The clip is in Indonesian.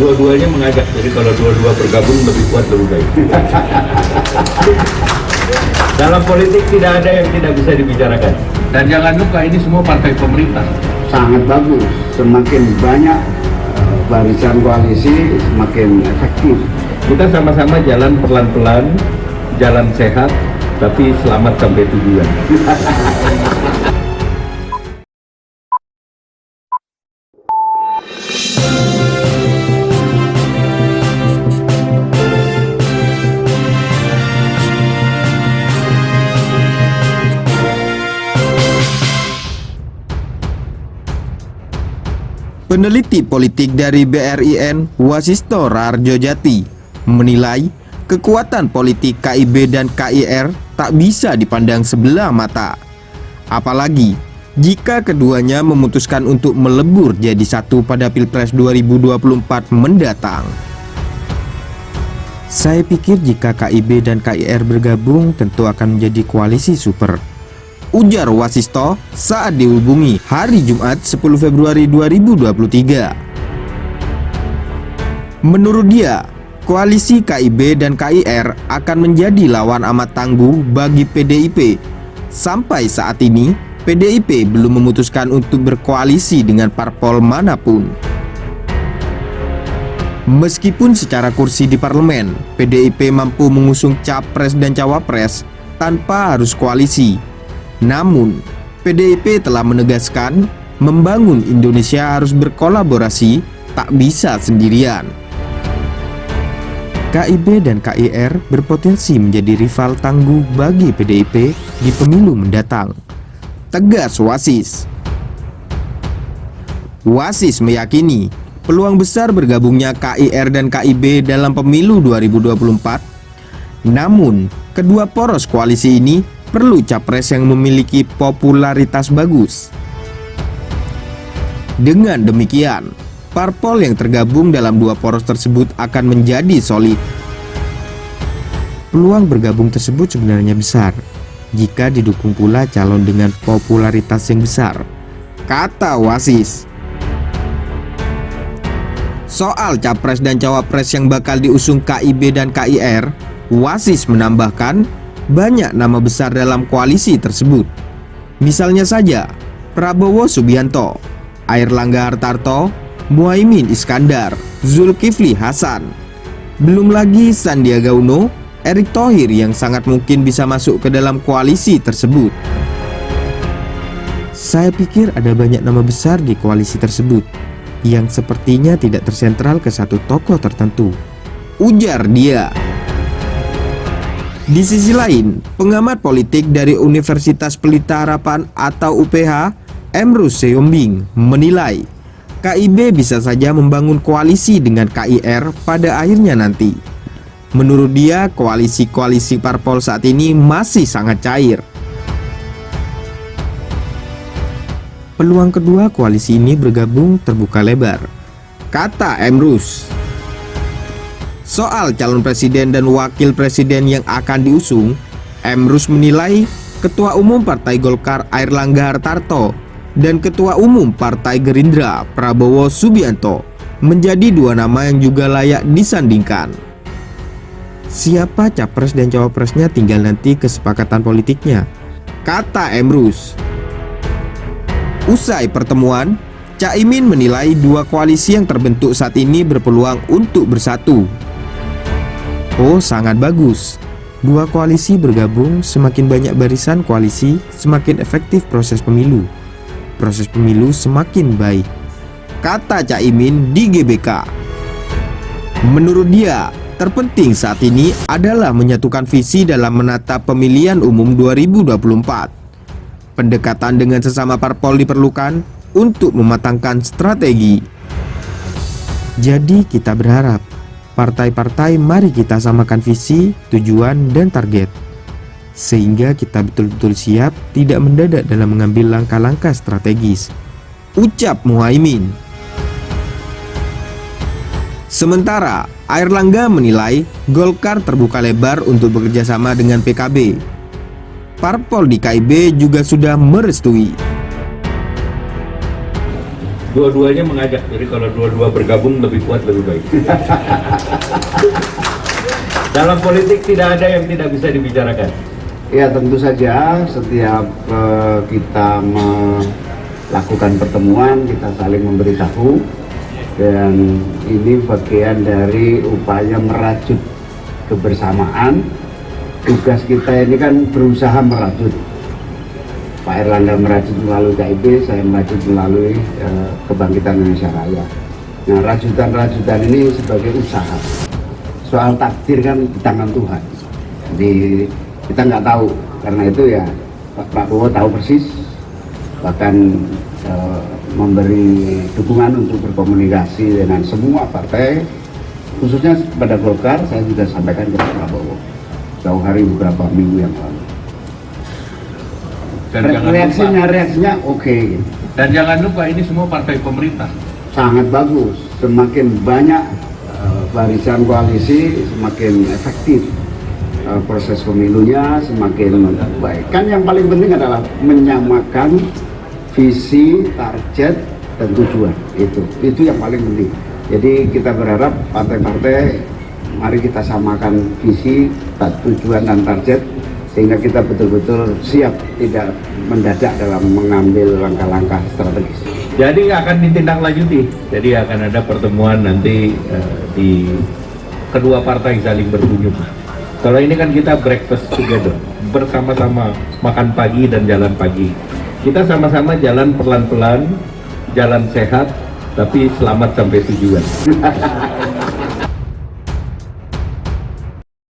Dua-duanya mengajak, jadi kalau dua-dua bergabung lebih kuat lebih baik. Dalam politik tidak ada yang tidak bisa dibicarakan. Dan jangan lupa ini semua partai pemerintah. Sangat bagus, semakin banyak barisan koalisi semakin efektif. Kita sama-sama jalan pelan-pelan, jalan sehat, tapi selamat sampai tujuan. Peneliti politik dari BRIN, Wasisto Rarjojati, menilai kekuatan politik KIB dan KIR tak bisa dipandang sebelah mata. Apalagi jika keduanya memutuskan untuk melebur jadi satu pada Pilpres 2024 mendatang. Saya pikir jika KIB dan KIR bergabung tentu akan menjadi koalisi super, ujar Wasisto saat dihubungi hari Jumat 10 Februari 2023. Menurut dia, koalisi KIB dan KIR akan menjadi lawan amat tangguh bagi PDIP. Sampai saat ini, PDIP belum memutuskan untuk berkoalisi dengan parpol manapun. Meskipun secara kursi di parlemen, PDIP mampu mengusung capres dan cawapres tanpa harus koalisi. Namun, PDIP telah menegaskan membangun Indonesia harus berkolaborasi, tak bisa sendirian. KIB dan KIR berpotensi menjadi rival tangguh bagi PDIP di pemilu mendatang, tegas Wasis. Wasis meyakini peluang besar bergabungnya KIR dan KIB dalam pemilu 2024. Namun, kedua poros koalisi ini perlu capres yang memiliki popularitas bagus. Dengan demikian, parpol yang tergabung dalam dua poros tersebut akan menjadi solid. Peluang bergabung tersebut sebenarnya besar jika didukung pula calon dengan popularitas yang besar, kata Wasis. Soal capres dan cawapres yang bakal diusung KIB dan KIR, Wasis menambahkan banyak nama besar dalam koalisi tersebut. Misalnya saja Prabowo Subianto, Airlangga Hartarto, Muhaimin Iskandar, Zulkifli Hasan. Belum lagi Sandiaga Uno, Erick Thohir yang sangat mungkin bisa masuk ke dalam koalisi tersebut. Saya pikir ada banyak nama besar di koalisi tersebut yang sepertinya tidak tersentral ke satu tokoh tertentu, ujar dia. Di sisi lain, pengamat politik dari Universitas Pelita Harapan atau UPH, Emrus Seyombing, menilai KIB bisa saja membangun koalisi dengan KIR pada akhirnya nanti. Menurut dia, koalisi-koalisi parpol saat ini masih sangat cair. Peluang kedua koalisi ini bergabung terbuka lebar, kata Emrus. Soal calon presiden dan wakil presiden yang akan diusung, Emrus menilai Ketua Umum Partai Golkar Airlangga Hartarto dan Ketua Umum Partai Gerindra Prabowo Subianto menjadi dua nama yang juga layak disandingkan. Siapa capres dan cawapresnya tinggal nanti kesepakatan politiknya, kata Emrus. Usai pertemuan, Caimin menilai dua koalisi yang terbentuk saat ini berpeluang untuk bersatu. Oh, sangat bagus. Dua koalisi bergabung, semakin banyak barisan koalisi, semakin efektif proses pemilu. Proses pemilu semakin baik, kata Caimin di GBK. Menurut dia, terpenting saat ini adalah menyatukan visi dalam menata pemilihan umum 2024. Pendekatan dengan sesama parpol diperlukan untuk mematangkan strategi. Jadi kita berharap partai-partai mari kita samakan visi, tujuan, dan target, sehingga kita betul-betul siap tidak mendadak dalam mengambil langkah-langkah strategis, ucap Muhaimin. Sementara Airlangga menilai Golkar terbuka lebar untuk bekerja sama dengan PKB. Parpol di KIB juga sudah merestui. Dua-duanya mengajak, jadi kalau dua-dua bergabung lebih kuat, lebih baik. Dalam politik tidak ada yang tidak bisa dibicarakan. Ya tentu saja setiap kita melakukan pertemuan kita saling memberitahu, dan ini bagian dari upaya merajut kebersamaan. Tugas kita ini kan berusaha merajut. Pak Erlangga merajut melalui KIP, saya merajut melalui Kebangkitan Indonesia Raya. Nah, rajutan-rajutan ini sebagai usaha. Soal takdir kan di tangan Tuhan. Jadi kita nggak tahu, karena itu ya Pak Prabowo tahu persis, bahkan memberi dukungan untuk berkomunikasi dengan semua partai, khususnya pada Golkar. Saya juga sampaikan ke Pak Prabowo jauh hari beberapa minggu yang lalu. Dan reaksinya oke. Dan jangan lupa ini semua partai pemerintah. Sangat bagus, semakin banyak barisan koalisi semakin efektif. Proses pemilunya semakin baik. Kan yang paling penting adalah menyamakan visi, target, dan tujuan. Itu yang paling penting. Jadi kita berharap partai-partai, mari kita samakan visi, tujuan, dan target, sehingga kita betul-betul siap tidak mendadak dalam mengambil langkah-langkah strategis. Jadi akan ditindaklanjuti. Jadi akan ada pertemuan nanti di kedua partai saling berkunjung. Kalau ini kan kita breakfast together, bersama-sama makan pagi dan jalan pagi. Kita sama-sama jalan pelan-pelan, jalan sehat, tapi selamat sampai tujuan.